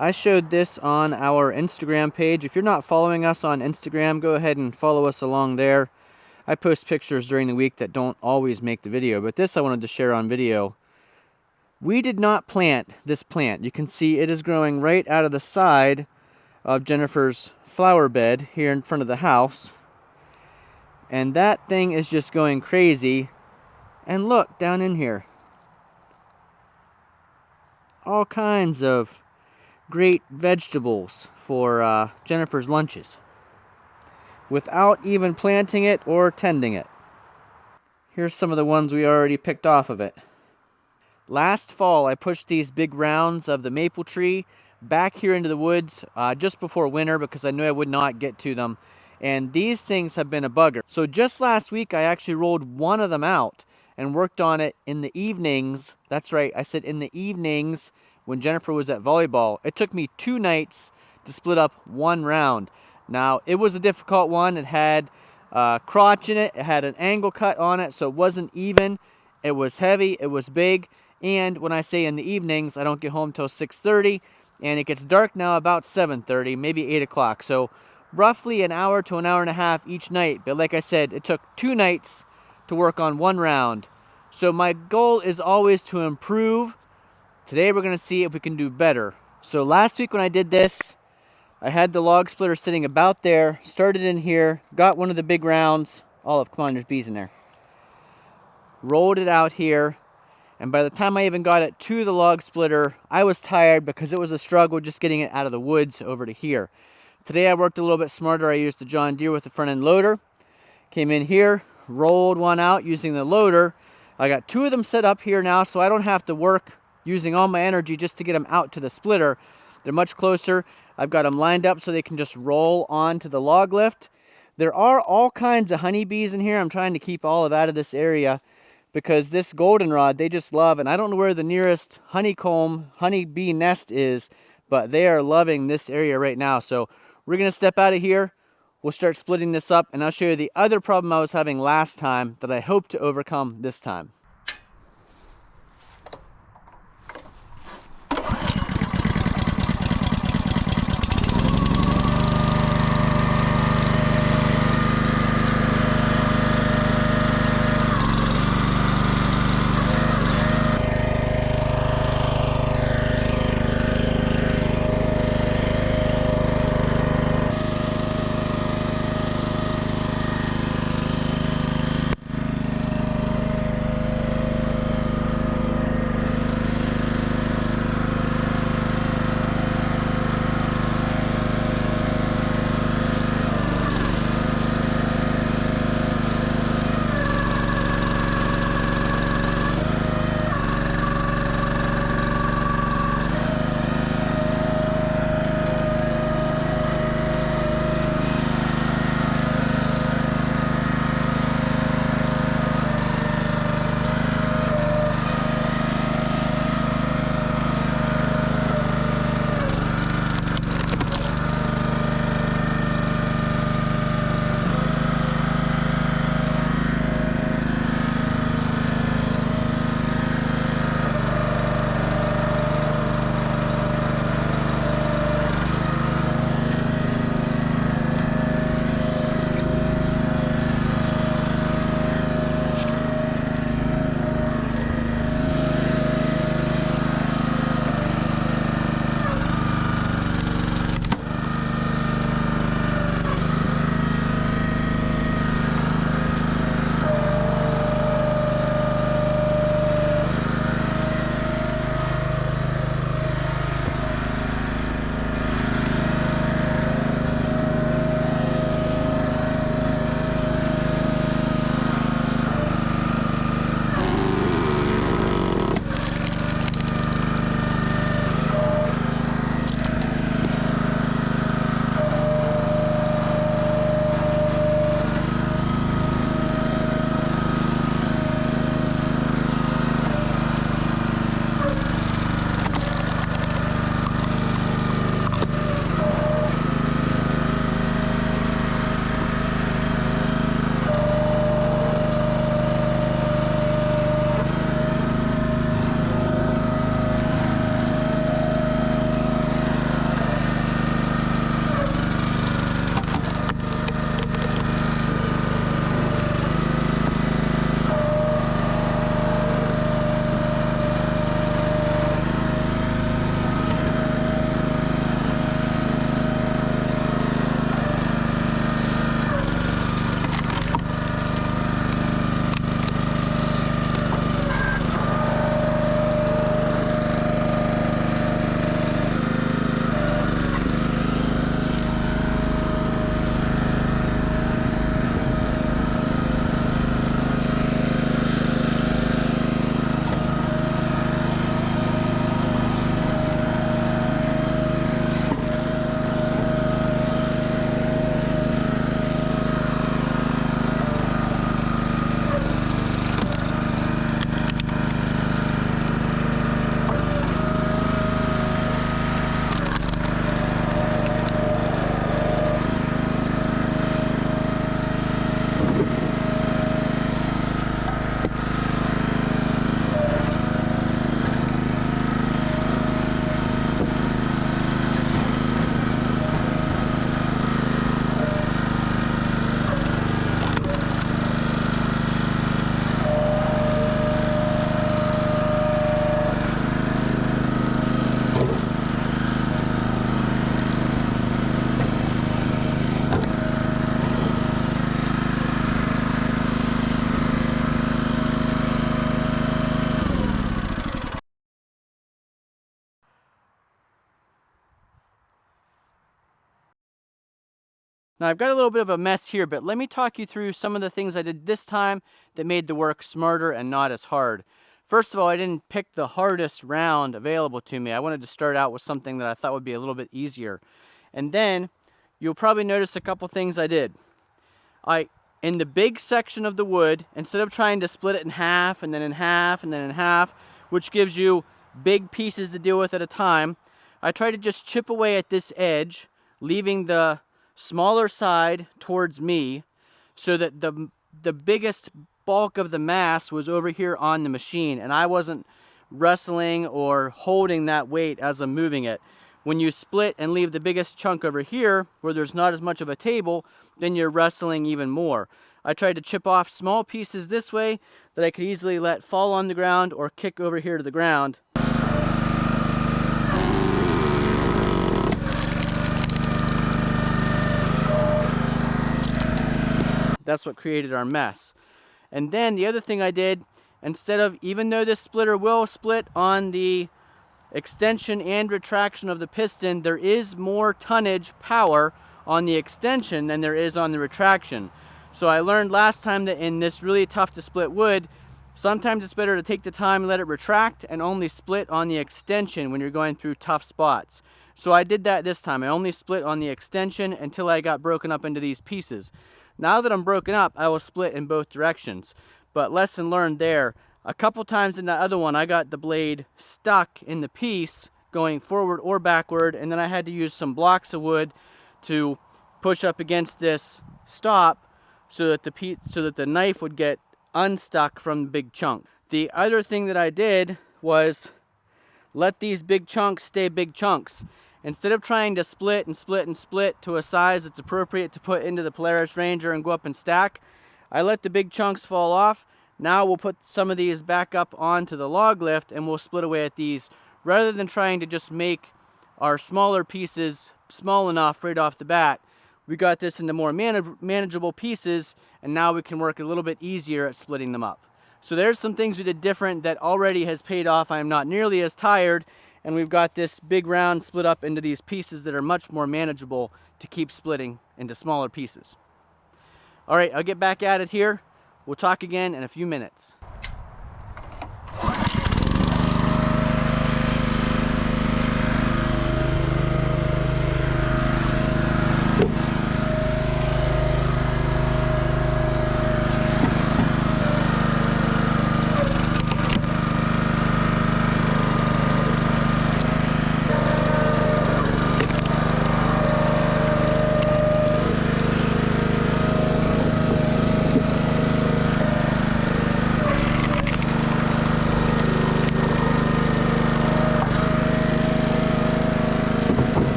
I showed this on our Instagram page. If you're not following us on Instagram, go ahead and follow us along there. I post pictures during the week that don't always make the video, but this I wanted to share on video. We did not plant this plant. You can see it is growing right out of the side of Jennifer's flower bed here in front of the house. And that thing is just going crazy. And look, down in here. All kinds of great vegetables for Jennifer's lunches. Without even planting it or tending it. Here's some of the ones we already picked off of it. Last fall, I pushed these big rounds of the maple tree back here into the woods just before winter because I knew I would not get to them. And these things have been a bugger. So just last week, I actually rolled one of them out and worked on it in the evenings. That's right, I said in the evenings when Jennifer was at volleyball. It took me 2 nights to split up one round. Now, it was a difficult one. It had crotch in it. It had an angle cut on it, so it wasn't even. It was heavy. It was big. And when I say in the evenings, I don't get home till 6:30, and it gets dark now about 7:30, maybe 8 o'clock. So roughly an hour to an hour and a half each night. But like I said, it took 2 nights to work on one round. So my goal is always to improve. Today we're going to see if we can do better. So last week when I did this, I had the log splitter sitting about there, started in here, got one of the big rounds. Olive, come on, there's bees in there. Rolled it out here. And by the time I even got it to the log splitter, I was tired because it was a struggle just getting it out of the woods over to here. Today I worked a little bit smarter. I used the John Deere with the front end loader. Came in here, rolled one out using the loader. I got 2 of them set up here now so I don't have to work using all my energy just to get them out to the splitter. They're much closer. I've got them lined up so they can just roll onto the log lift. There are all kinds of honeybees in here. I'm trying to keep all out of this area, because this goldenrod they just love, and I don't know where the nearest honeybee nest is, but they are loving this area right now. So we're going to step out of here. We'll start splitting this up, and I'll show you the other problem I was having last time that I hope to overcome this time. Now I've got a little bit of a mess here, but let me talk you through some of the things I did this time that made the work smarter and not as hard. First of all, I didn't pick the hardest round available to me. I wanted to start out with something that I thought would be a little bit easier. And then you'll probably notice a couple things I did. In the big section of the wood, instead of trying to split it in half and then in half and then in half, which gives you big pieces to deal with at a time, I tried to just chip away at this edge, leaving the smaller side towards me, so that the biggest bulk of the mass was over here on the machine, and I wasn't wrestling or holding that weight as I'm moving it. When you split and leave the biggest chunk over here, where there's not as much of a table, then you're wrestling even more. I tried to chip off small pieces this way that I could easily let fall on the ground or kick over here to the ground. That's what created our mess. And then the other thing I did, instead of, even though this splitter will split on the extension and retraction of the piston, there is more tonnage power on the extension than there is on the retraction. So I learned last time that in this really tough to split wood, sometimes it's better to take the time and let it retract and only split on the extension when you're going through tough spots. So I did that this time. I only split on the extension until I got broken up into these pieces. Now that I'm broken up, I will split in both directions. But lesson learned there. A couple times in that other one, I got the blade stuck in the piece going forward or backward, and then I had to use some blocks of wood to push up against this stop so that the knife would get unstuck from the big chunk. The other thing that I did was let these big chunks stay big chunks. Instead of trying to split and split and split to a size that's appropriate to put into the Polaris Ranger and go up and stack, I let the big chunks fall off. Now we'll put some of these back up onto the log lift and we'll split away at these, rather than trying to just make our smaller pieces small enough right off the bat. We got this into more manageable pieces, and now we can work a little bit easier at splitting them up. So there's some things we did different that already has paid off. I am not nearly as tired, and we've got this big round split up into these pieces that are much more manageable to keep splitting into smaller pieces. All right, I'll get back at it here. We'll talk again in a few minutes.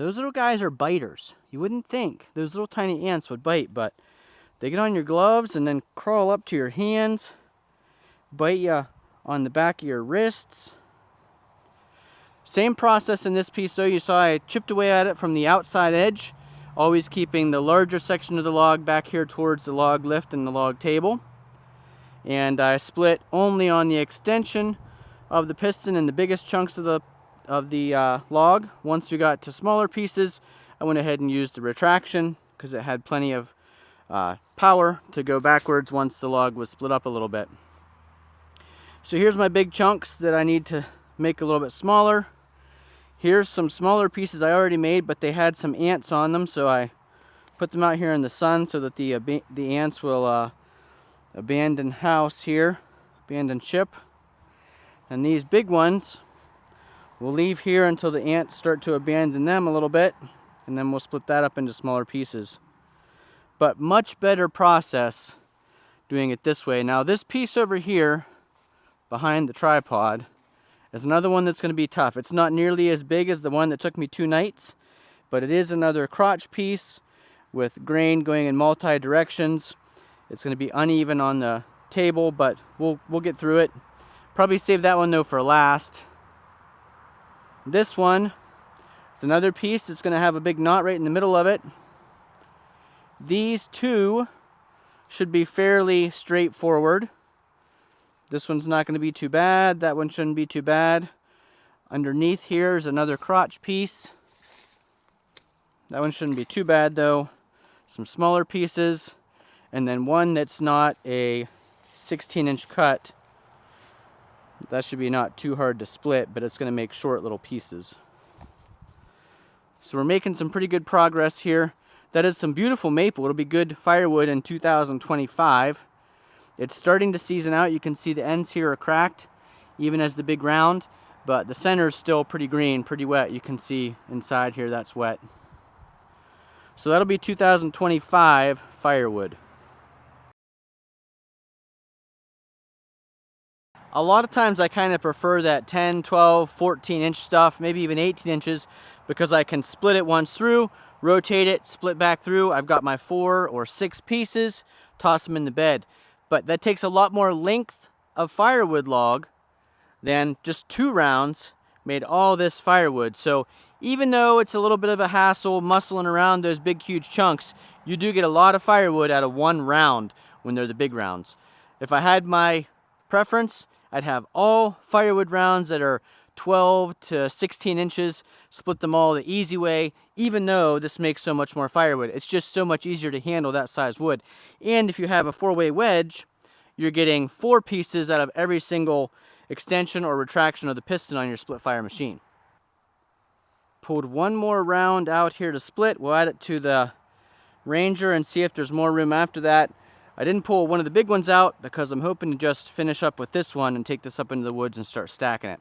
Those little guys are biters. You wouldn't think those little tiny ants would bite, but they get on your gloves and then crawl up to your hands, bite you on the back of your wrists. Same process in this piece though. You saw I chipped away at it from the outside edge, always keeping the larger section of the log back here towards the log lift and the log table. And I split only on the extension of the piston and the biggest chunks of the log. Once we got to smaller pieces, I went ahead and used the retraction because it had plenty of power to go backwards once the log was split up a little bit. So here's my big chunks that I need to make a little bit smaller. Here's some smaller pieces I already made, but they had some ants on them, so I put them out here in the sun so that the ants will abandon house here, abandon ship. And these big ones we'll leave here until the ants start to abandon them a little bit, and then we'll split that up into smaller pieces. But much better process doing it this way. Now this piece over here behind the tripod is another one that's going to be tough. It's not nearly as big as the one that took me 2 nights, but it is another crotch piece with grain going in multi directions. It's going to be uneven on the table, but we'll get through it. Probably save that one though for last. This one is another piece that's going to have a big knot right in the middle of it. These two should be fairly straightforward. This one's not going to be too bad. That one shouldn't be too bad. Underneath here is another crotch piece. That one shouldn't be too bad though. Some smaller pieces. And then one that's not a 16-inch cut. That should be not too hard to split, but it's going to make short little pieces. So we're making some pretty good progress here. That is some beautiful maple. It'll be good firewood in 2025. It's starting to season out. You can see the ends here are cracked, even as the big round, but the center is still pretty green, pretty wet. You can see inside here that's wet. So that'll be 2025 firewood. A lot of times I kind of prefer that 10, 12, 14-inch stuff, maybe even 18 inches, because I can split it once through, rotate it, split back through. I've got my 4 or 6 pieces, toss them in the bed. But that takes a lot more length of firewood log than just 2 rounds made all this firewood. So even though it's a little bit of a hassle muscling around those big huge chunks, you do get a lot of firewood out of 1 round when they're the big rounds. If I had my preference, I'd have all firewood rounds that are 12 to 16 inches, split them all the easy way, even though this makes so much more firewood. It's just so much easier to handle that size wood. And if you have a 4-way wedge, you're getting 4 pieces out of every single extension or retraction of the piston on your split fire machine. Pulled 1 more round out here to split. We'll add it to the Ranger and see if there's more room after that. I didn't pull one of the big ones out because I'm hoping to just finish up with this one and take this up into the woods and start stacking it.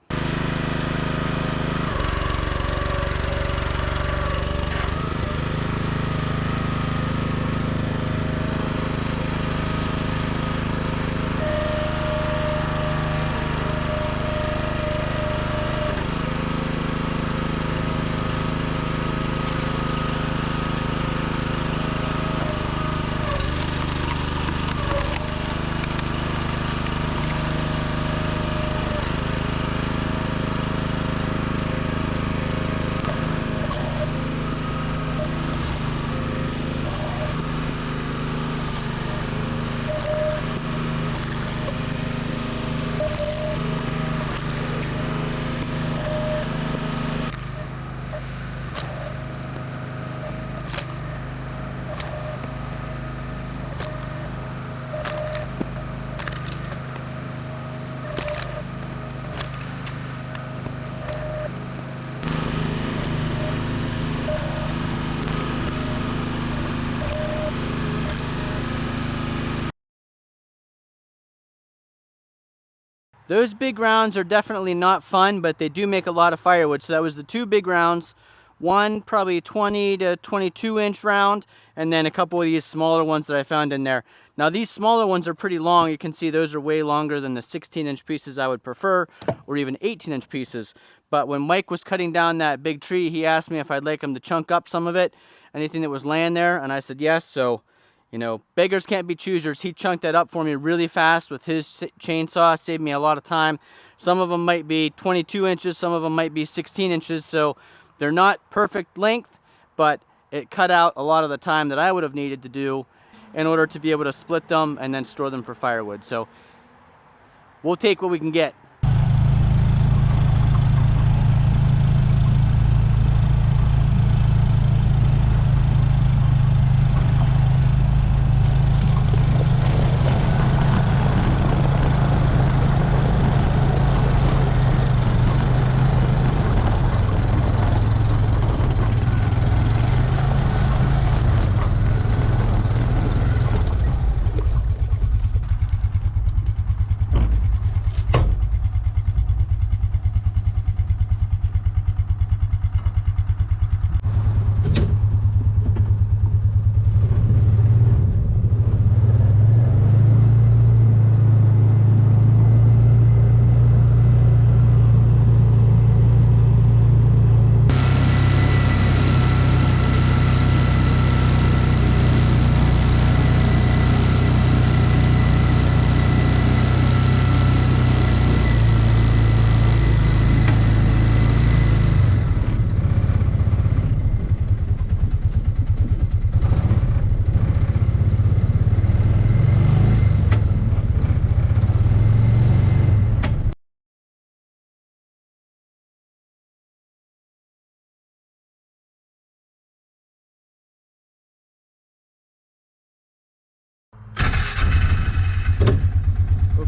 Those big rounds are definitely not fun, but they do make a lot of firewood. So that was the 2 big rounds, one probably 20 to 22 inch round, and then a couple of these smaller ones that I found in there. Now these smaller ones are pretty long. You can see those are way longer than the 16-inch pieces I would prefer, or even 18-inch pieces. But when Mike was cutting down that big tree, he asked me if I'd like him to chunk up some of it, anything that was laying there, and I said yes. So, you know, beggars can't be choosers. He chunked that up for me really fast with his chainsaw, saved me a lot of time. Some of them might be 22 inches, some of them might be 16 inches, so they're not perfect length, but it cut out a lot of the time that I would have needed to do in order to be able to split them and then store them for firewood. So we'll take what we can get.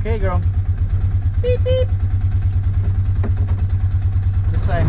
Okay, girl. Beep, beep. This way.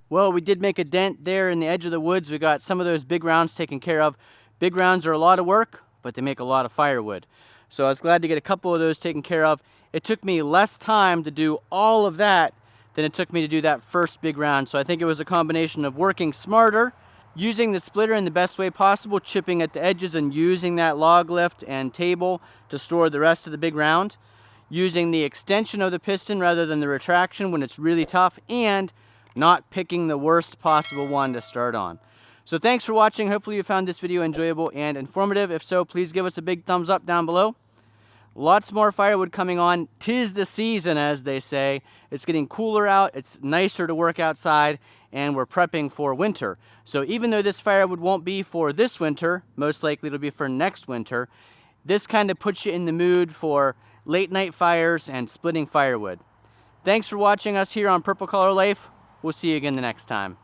Well, we did make a dent there in the edge of the woods. We got some of those big rounds taken care of. Big rounds are a lot of work, but they make a lot of firewood. So I was glad to get a couple of those taken care of. It took me less time to do all of that than it took me to do that first big round. So I think it was a combination of working smarter, using the splitter in the best way possible, chipping at the edges and using that log lift and table to store the rest of the big round, using the extension of the piston rather than the retraction when it's really tough, and not picking the worst possible one to start on. So thanks for watching. Hopefully you found this video enjoyable and informative. If so, please give us a big thumbs up down below. Lots more firewood coming on. 'Tis the season, as they say. It's getting cooler out, it's nicer to work outside, and we're prepping for winter. So even though this firewood won't be for this winter, most likely it'll be for next winter, this kind of puts you in the mood for late night fires and splitting firewood. Thanks for watching us here on Purple Collar Life. We'll see you again the next time.